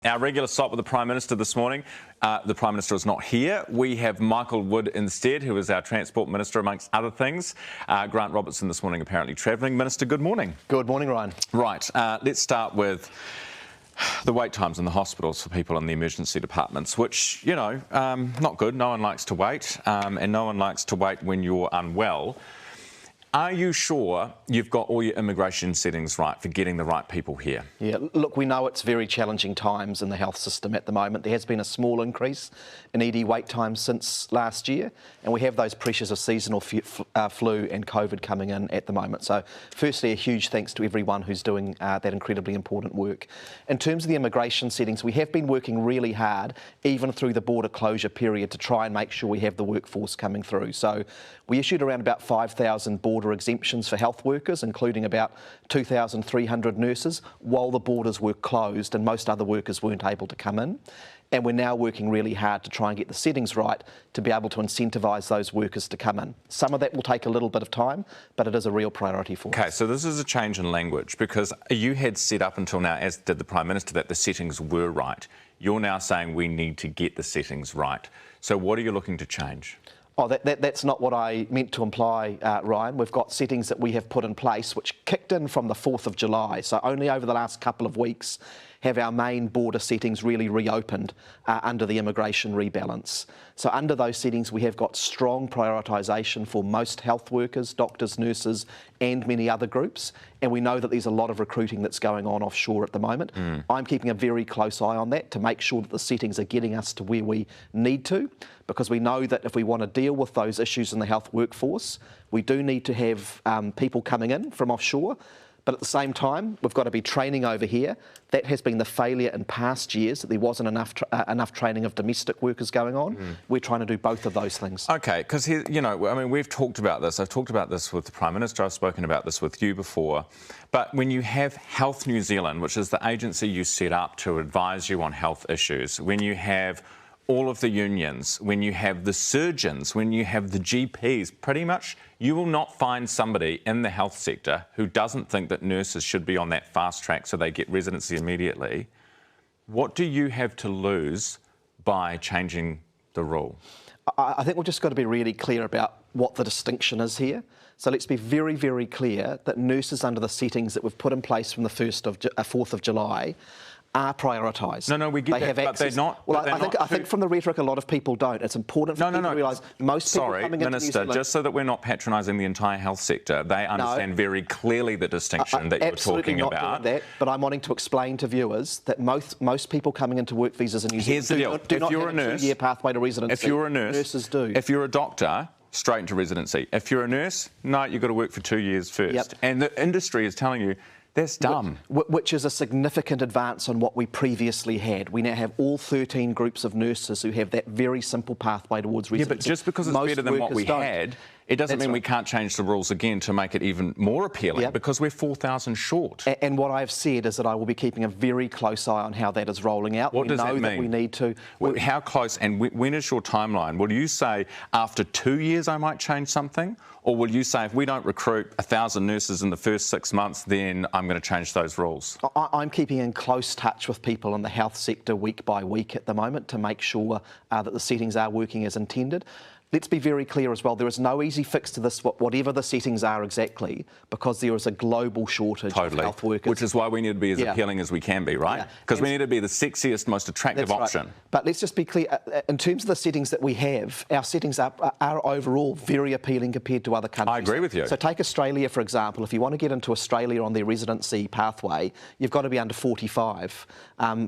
Our regular stop with the Prime Minister this morning. The Prime Minister is not here. We have Michael Wood instead, who is our Transport Minister, amongst other things. Grant Robertson this morning apparently travelling. Minister, good morning. Good morning, Ryan. Right, let's start with the wait times in the hospitals for people in the emergency departments, which, you know, not good. No one likes to wait, and no one likes to wait when you're unwell. Are you sure you've got all your immigration settings right for getting the right people here? Yeah, look, we know it's very challenging times in the health system at the moment. There has been a small increase in ED wait times since last year, and we have those pressures of seasonal flu and COVID coming in at the moment. So firstly, a huge thanks to everyone who's doing that incredibly important work. In terms of the immigration settings, we have been working really hard, even through the border closure period, to try and make sure we have the workforce coming through. So we issued around about 5,000 border exemptions for health workers, including about 2,300 nurses, while the borders were closed and most other workers weren't able to come in. And we're now working really hard to try and get the settings right to be able to incentivise those workers to come in. Some of that will take a little bit of time, but it is a real priority for us. Okay, so this is a change in language, because you had said up until now, as did the Prime Minister, that the settings were right. You're now saying we need to get the settings right. So what are you looking to change? Oh, that's not what I meant to imply, Ryan. We've got settings that we have put in place which kicked in from the 4th of July. So only over the last couple of weeks have our main border settings really reopened under the immigration rebalance. So under those settings, we have got strong prioritisation for most health workers, doctors, nurses, and many other groups. And we know that there's a lot of recruiting that's going on offshore at the moment. I'm keeping a very close eye on that to make sure that the settings are getting us to where we need to, because we know that if we want to deal with those issues in the health workforce, we do need to have people coming in from offshore. But at the same time, we've got to be training over here. That has been the failure in past years, that there wasn't enough training of domestic workers going on. We're trying to do both of those things. Okay, because, you know, I mean, we've talked about this. I've talked about this with the Prime Minister. I've spoken about this with you before. But when you have Health New Zealand, which is the agency you set up to advise you on health issues, when you have all of the unions, when you have the surgeons, when you have the GPs, pretty much you will not find somebody in the health sector who doesn't think that nurses should be on that fast track so they get residency immediately. What do you have to lose by changing the rule? I think we've just got to be really clear about what the distinction is here. So let's be very, very clear that nurses under the settings that we've put in place from the 4th of July are prioritised. No, we get that, but they're not. Well, I think from the rhetoric, a lot of people don't. It's important for people to realise most people coming into New Zealand... Minister, just so that we're not patronising the entire health sector, they understand very clearly the distinction that you're talking about. Absolutely not doing that, but I'm wanting to explain to viewers that most people coming into work visas in New Zealand do not have a 2-year pathway to residency. If you're a nurse, nurses do. If you're a doctor, straight into residency. If you're a nurse, no, you've got to work for 2 years first. Yep. And the industry is telling you, that's dumb. Which is a significant advance on what we previously had. We now have all 13 groups of nurses who have that very simple pathway towards residency. Yeah, but just because it's better than what we had, it doesn't mean we can't change the rules again to make it even more appealing, because we're 4,000 short. And what I've said is that I will be keeping a very close eye on how that is rolling out. What does that mean? That we need to... How close, and when is your timeline? Will you say after 2 years I might change something? Or will you say if we don't recruit 1,000 nurses in the first 6 months, then I'm going to change those rules? I'm keeping in close touch with people in the health sector week by week at the moment to make sure that the settings are working as intended. Let's be very clear as well, there is no easy fix to this, whatever the settings are exactly, because there is a global shortage of health workers. Which is why we need to be as appealing as we can be, right? Because we need to be the sexiest, most attractive option. Right. But let's just be clear, in terms of the settings that we have, our settings are overall very appealing compared to other countries. I agree with you. So take Australia, for example. If you want to get into Australia on their residency pathway, you've got to be under 45.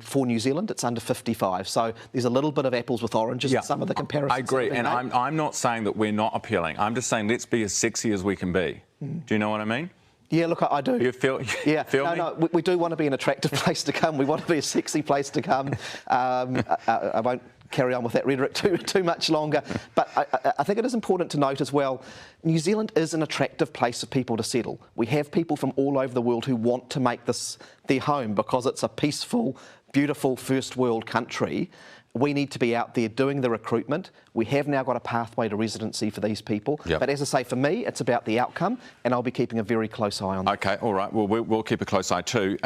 For New Zealand, it's under 55. So there's a little bit of apples with oranges in some of the comparisons. I agree, and I'm not saying that we're not appealing. I'm just saying let's be as sexy as we can be. Do you know what I mean? Yeah, look, I do. You feel me? No, we do want to be an attractive place to come. We want to be a sexy place to come. I won't carry on with that rhetoric too much longer. But I think it is important to note as well, New Zealand is an attractive place for people to settle. We have people from all over the world who want to make this their home because it's a peaceful, beautiful first world country, we need to be out there doing the recruitment. We have now got a pathway to residency for these people. Yep. But as I say, for me, it's about the outcome, and I'll be keeping a very close eye on that. Okay, all right. Well, we'll keep a close eye too.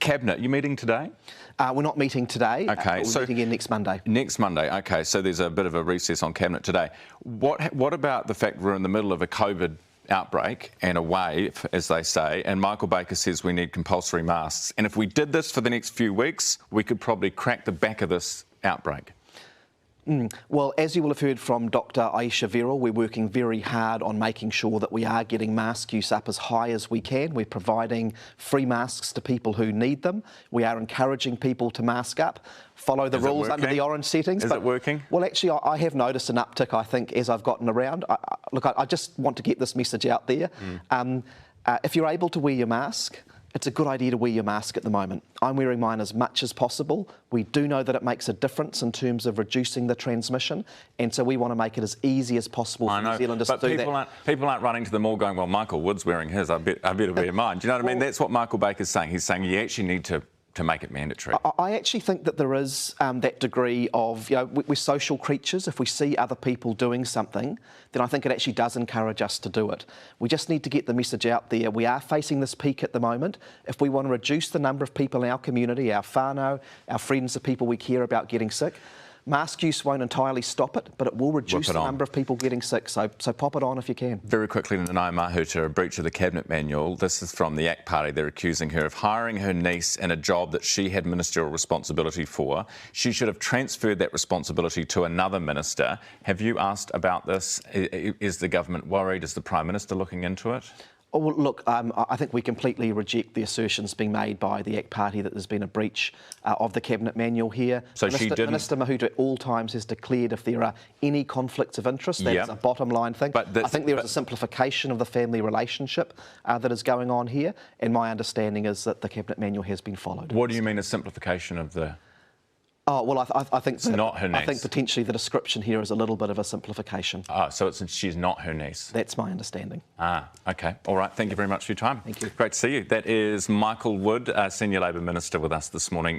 Cabinet, you meeting today? We're not meeting today. Okay, we're meeting again next Monday. Next Monday, okay. So there's a bit of a recess on Cabinet today. What about the fact we're in the middle of a COVID outbreak and a wave, as they say, and Michael Baker says we need compulsory masks. And if we did this for the next few weeks, we could probably crack the back of this outbreak. Well, as you will have heard from Dr. Aisha Verrill, we're working very hard on making sure that we are getting mask use up as high as we can. We're providing free masks to people who need them. We are encouraging people to mask up, follow the rules under the orange settings. Is it working? Well, actually, I have noticed an uptick, I think, as I've gotten around. I just want to get this message out there. If you're able to wear your mask, it's a good idea to wear your mask at the moment. I'm wearing mine as much as possible. We do know that it makes a difference in terms of reducing the transmission, and so we want to make it as easy as possible for New Zealanders to do that. People aren't running to the mall going, well, Michael Wood's wearing his, I better wear mine. Do you know what I mean? That's what Michael Baker's saying. He's saying you actually need to make it mandatory. I actually think that there is that degree of, we're social creatures. If we see other people doing something, then I think it actually does encourage us to do it. We just need to get the message out there. We are facing this peak at the moment. If we want to reduce the number of people in our community, our whānau, our friends, the people we care about getting sick, mask use won't entirely stop it, but it will reduce the number of people getting sick. So pop it on if you can. Very quickly, Nanaia Mahuta, a breach of the Cabinet manual. This is from the ACT Party. They're accusing her of hiring her niece in a job that she had ministerial responsibility for. She should have transferred that responsibility to another minister. Have you asked about this? Is the government worried? Is the Prime Minister looking into it? Oh, well, look, I think we completely reject the assertions being made by the ACT Party that there's been a breach of the Cabinet manual here. So Minister Mahuta at all times has declared if there are any conflicts of interest, that is a bottom line thing. I think there is a simplification of the family relationship that is going on here, and my understanding is that the Cabinet manual has been followed. What do you mean a simplification of the... Oh, well, I think it's not her niece. I think potentially the description here is a little bit of a simplification. So she's not her niece? That's my understanding. OK. All right. Thank you very much for your time. Thank you. Great to see you. That is Michael Wood, Senior Labour Minister, with us this morning.